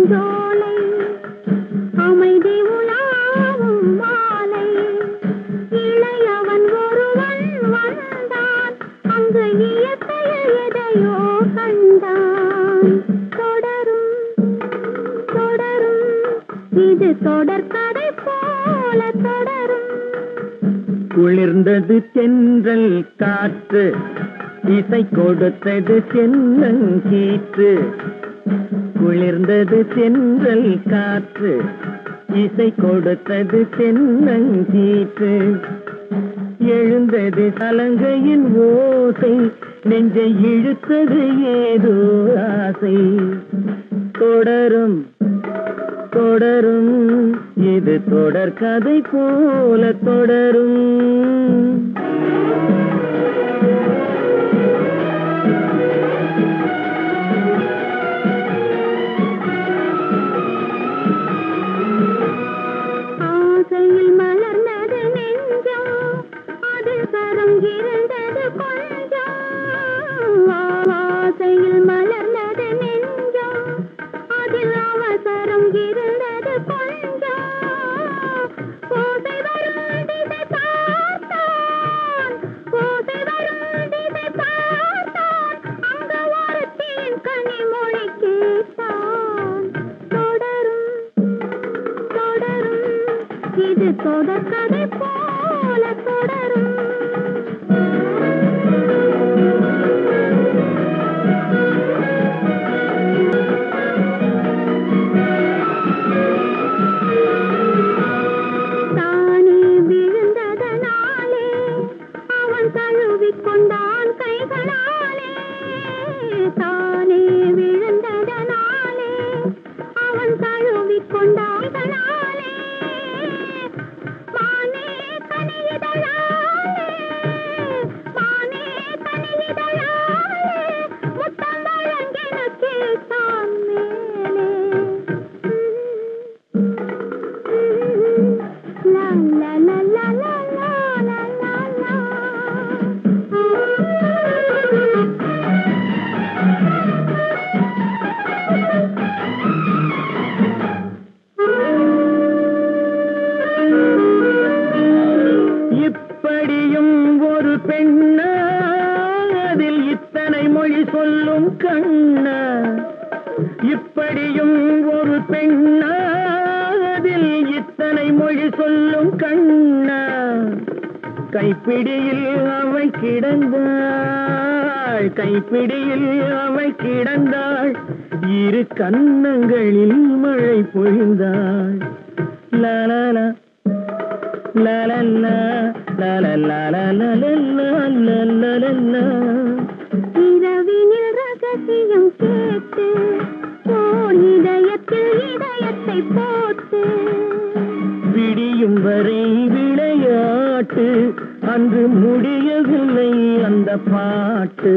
பூஞ்சோலை அமைதி உலாவும் மாலை இளையவன் ஒருவன் வந்தான் அங்கு இயற்கையில் எதையோ கண்டான் தொடரும் தொடரும் இது தொடர்கதை போல தொடரும் குளிர்ந்தது தென்றல் காற்று இசை கொடுத்தது சென்னங்கீற்று குளிர்ந்தது தென்றல் காற்று இசை கொடுத்தது சென்னங்கீற்று எழுந்தது சலங்கையின் ஓசை நெஞ்சை இழுத்தது ஏதோ ஆசை தொடரும் தொடரும் இது தொடர்கதை போல தொடரும் ஆசையில் மலர்ந்தது நெஞ்சம் அது கரங்கிருந்தது கொஞ்சம் ஆசையில் மலர்ந்தது நெஞ்சம் அதில் அவசரம் இருந்தது கொஞ்சம் ஓசை வரும் திசை பார்த்தான் ஓசை வரும் திசை பார்த்தான் அங்கு ஒருத்தின் கனிமொழி கேட்டான் தொடரும் தொடரும் இது தொடர்கதை போல தொடரும் தானே விழுந்ததனாலே அவன் தழுவிக்கொண்டான் கைகளாலே தானே விழுந்ததனாலே அவன் தழுவிக்கொண்டான் கைகளாலே மானே கனியிதழாலே மானே கனியிதழாலே முத்தம் வழங்கின கேட்டான் மேலே லா லா லா லா லா லா லா லா இப்படியும் ஒரு பெண்ணா அதில் இத்தனை மொழி சொல்லும் கண்ணா இப்படியும் ஒரு பெண்ணா அதில் இத்தனை மொழி சொல்லும் கண்ணா கைப்பிடியில் அவை கிடந்தாள் கைப்பிடியில் அவை கிடந்தாள் இரு கன்னங்களில் மழை பொழிந்தாள் லாலா லாலா இரவினில் ரகசியம் கேட்டு போன் இதயத்தில் இதயத்தை போட்டு விடியும் வரை விளையாட்டு அன்று முடியவில்லை அந்த பாட்டு